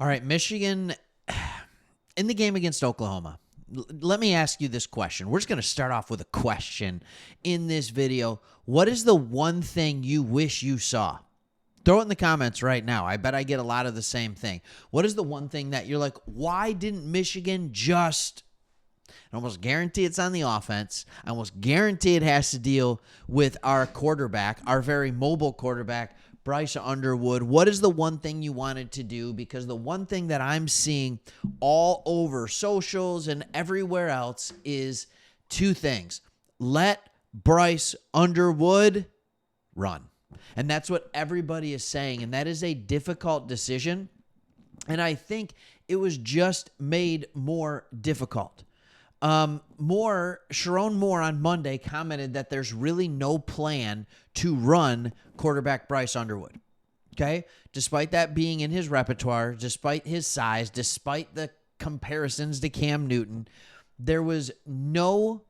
All right, Michigan in the game against Oklahoma. Let me ask you this question. We're just going to start off with a question in this video. What is the one thing you wish you saw? Throw it in the comments right now. I bet I get a lot of the same thing. What is the one thing that you're like, why didn't Michigan just... I almost guarantee it's on the offense. I almost guarantee it has to deal with our quarterback, our very mobile quarterback, Bryce Underwood. What is the one thing you wanted to do? Because the one thing that I'm seeing all over socials and everywhere else is two things. Let Bryce Underwood run. And that's what everybody is saying. And that is a difficult decision. And I think it was just made more difficult. Sharon Moore on Monday commented that there's really no plan to run quarterback Bryce Underwood. Okay? Despite that being in his repertoire, despite his size, despite the comparisons to Cam Newton, there was none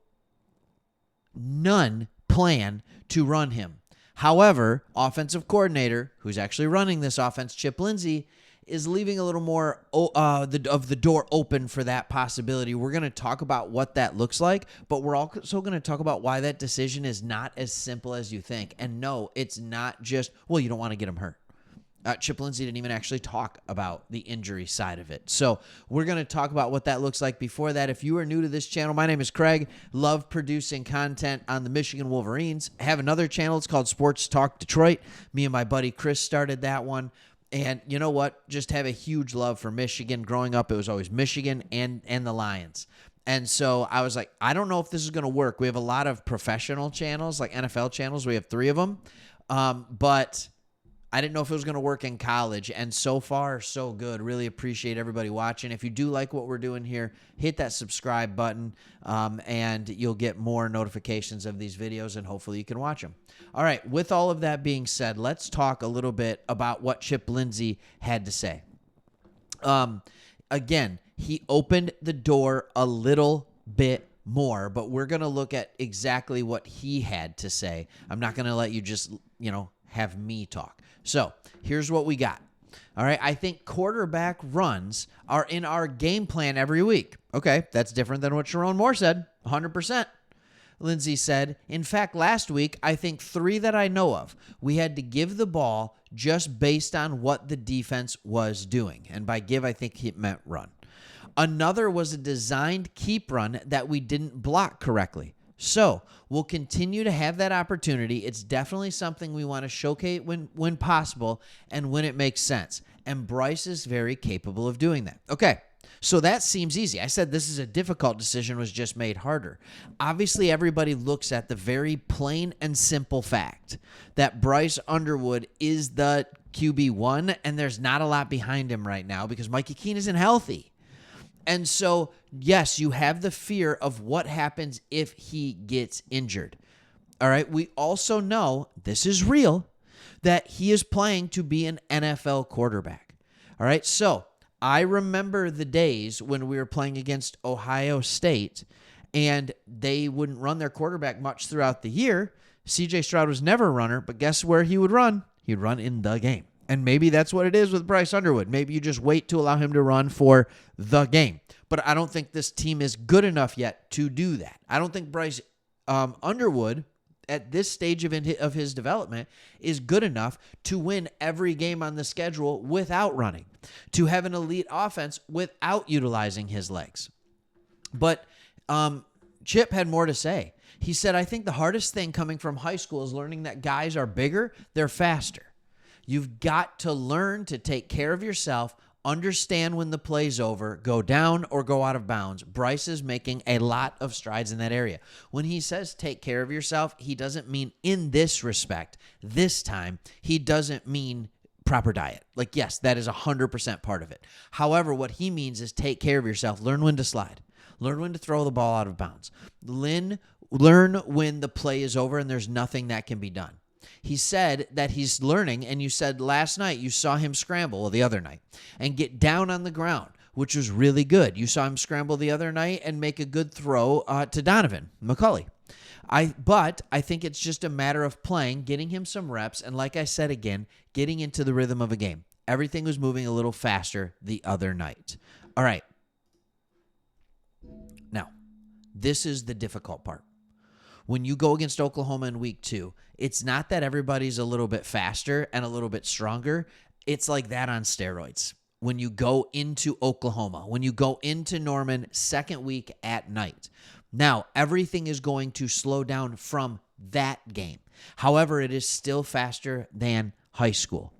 plan to run him. However, offensive coordinator, who's actually running this offense, Chip Lindsey, is leaving a little more of the door open for that possibility. We're going to talk about what that looks like, but we're also going to talk about why that decision is not as simple as you think. And no, it's not just, well, you don't want to get him hurt. Chip Lindsey didn't even actually talk about the injury side of it. So we're going to talk about what that looks like. Before that, if you are new to this channel, my name is Craig. Love producing content on the Michigan Wolverines. I have another channel. It's called Sports Talk Detroit. Me and my buddy Chris started that one. And you know what? Just have a huge love for Michigan. Growing up, it was always Michigan and the Lions. And so I was like, I don't know if this is going to work. We have a lot of professional channels, like NFL channels. We have 3 of them. But I didn't know if it was going to work in college. And so far, so good. Really appreciate everybody watching. If you do like what we're doing here, hit that subscribe button, and you'll get more notifications of these videos, and hopefully you can watch them. All right, with all of that being said, let's talk a little bit about what Chip Lindsey had to say. Again, he opened the door a little bit more, but we're going to look at exactly what he had to say. I'm not going to let you just, have me talk. So here's what we got. All right, I think quarterback runs are in our game plan every week. Okay, that's different than what Sharon Moore said, 100%. Lindsey said, in fact, last week, I think 3 that I know of, we had to give the ball just based on what the defense was doing. And by give, I think he meant run. Another was a designed keep run that we didn't block correctly. So we'll continue to have that opportunity. It's definitely something we want to showcase when possible and when it makes sense. And Bryce is very capable of doing that. Okay. So that seems easy. I said this is a difficult decision, was just made harder. Obviously, everybody looks at the very plain and simple fact that Bryce Underwood is the QB1, and there's not a lot behind him right now because Mikey Keene isn't healthy. And so, yes, you have the fear of what happens if he gets injured. All right, we also know, this is real, that he is playing to be an NFL quarterback. All right, so I remember the days when we were playing against Ohio State and they wouldn't run their quarterback much throughout the year. C.J. Stroud was never a runner, but guess where he would run? He'd run in the game. And maybe that's what it is with Bryce Underwood. Maybe you just wait to allow him to run for the game. But I don't think this team is good enough yet to do that. I don't think Bryce Underwood, at this stage of his development, is good enough to win every game on the schedule without running, to have an elite offense without utilizing his legs. But Chip had more to say. He said, I think the hardest thing coming from high school is learning that guys are bigger, they're faster. You've got to learn to take care of yourself, understand when the play's over, go down or go out of bounds. Bryce is making a lot of strides in that area. When he says take care of yourself, he doesn't mean in this respect. This time, he doesn't mean proper diet. Like, yes, that is 100% part of it. However, what he means is take care of yourself. Learn when to slide. Learn when to throw the ball out of bounds. Learn when the play is over and there's nothing that can be done. He said that he's learning, and you said last night you saw him scramble, well, the other night, and get down on the ground, which was really good. You saw him scramble the other night and make a good throw to Donovan McCulley. But I think it's just a matter of playing, getting him some reps, and like I said again, getting into the rhythm of a game. Everything was moving a little faster the other night. All right. Now, this is the difficult part. When you go against Oklahoma in week 2, it's not that everybody's a little bit faster and a little bit stronger. It's like that on steroids. When you go into Oklahoma, when you go into Norman second week at night. Now, everything is going to slow down from that game. However, it is still faster than high school.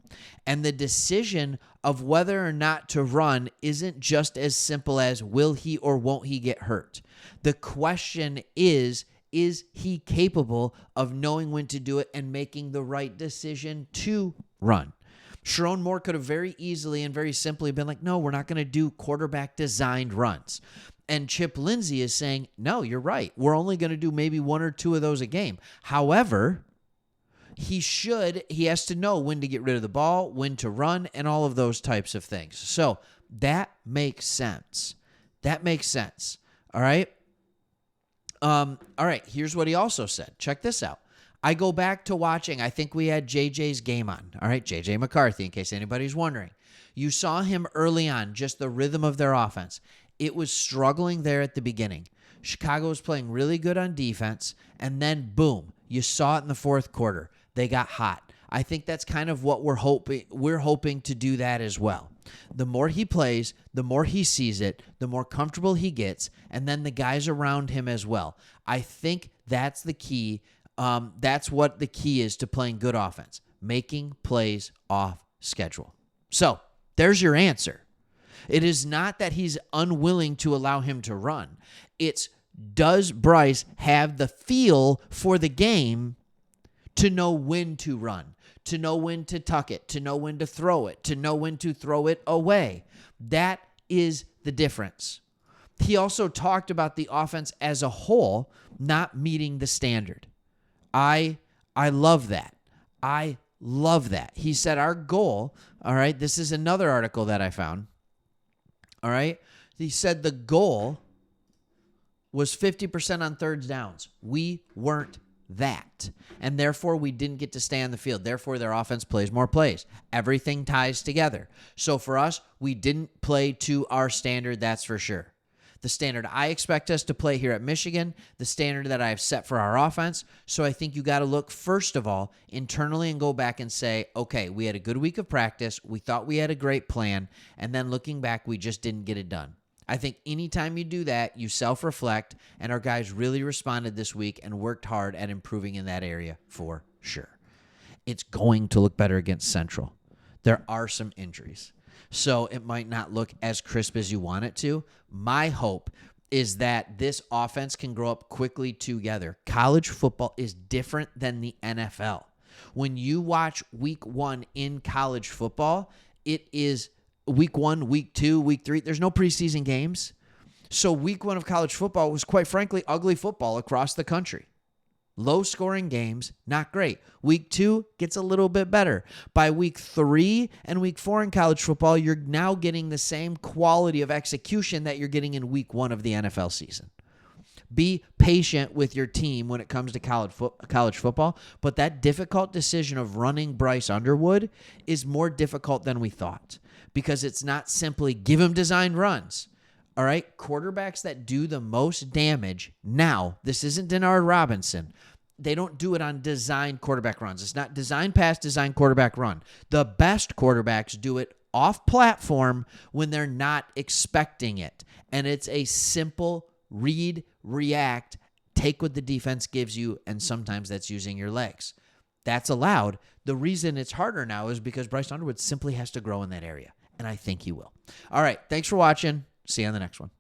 And the decision of whether or not to run isn't just as simple as will he or won't he get hurt. The question is he capable of knowing when to do it and making the right decision to run? Sharon Moore could have very easily and very simply been like, no, we're not going to do quarterback designed runs. And Chip Lindsey is saying, no, you're right. We're only going to do maybe 1 or 2 of those a game. However, he has to know when to get rid of the ball, when to run, and all of those types of things. So that makes sense. All right. All right. Here's what he also said. Check this out. I go back to watching. I think we had JJ's game on. All right. JJ McCarthy, in case anybody's wondering. You saw him early on, just the rhythm of their offense. It was struggling there at the beginning. Chicago was playing really good on defense, and then boom, you saw it in the fourth quarter. They got hot. I think that's kind of what we're hoping. We're hoping to do that as well. The more he plays, the more he sees it, the more comfortable he gets, and then the guys around him as well. I think that's the key. That's what the key is to playing good offense, making plays off schedule. So there's your answer. It is not that he's unwilling to allow him to run. It's, does Bryce have the feel for the game to know when to run, to know when to tuck it, to know when to throw it, to know when to throw it away? That is the difference. He also talked about the offense as a whole not meeting the standard. I love that. I love that. He said our goal, all right, this is another article that I found. All right. He said the goal was 50% on third downs. We weren't that. And therefore, we didn't get to stay on the field. Therefore, their offense plays more plays. Everything ties together. So for us, we didn't play to our standard, that's for sure. The standard I expect us to play here at Michigan, the standard that I have set for our offense. So I think you got to look, first of all, internally and go back and say, okay, we had a good week of practice. We thought we had a great plan. And then looking back, we just didn't get it done. I think anytime you do that, you self-reflect, and our guys really responded this week and worked hard at improving in that area for sure. It's going to look better against Central. There are some injuries, so it might not look as crisp as you want it to. My hope is that this offense can grow up quickly together. College football is different than the NFL. When you watch week 1 in college football, it is week 1, week 2, week 3. There's no preseason games. So week 1 of college football was, quite frankly, ugly football across the country. Low-scoring games, not great. Week 2 gets a little bit better. By week 3 and week 4 in college football, you're now getting the same quality of execution that you're getting in week 1 of the NFL season. Be patient with your team when it comes to college football, but that difficult decision of running Bryce Underwood is more difficult than we thought, because it's not simply give him designed runs. All right, quarterbacks that do the most damage now, this isn't Denard Robinson. They don't do it on designed quarterback runs. It's not design pass, design quarterback run. The best quarterbacks do it off platform when they're not expecting it. And it's a simple read, react, take what the defense gives you, and sometimes that's using your legs. That's allowed. The reason it's harder now is because Bryce Underwood simply has to grow in that area, and I think he will. All right, thanks for watching. See you on the next one.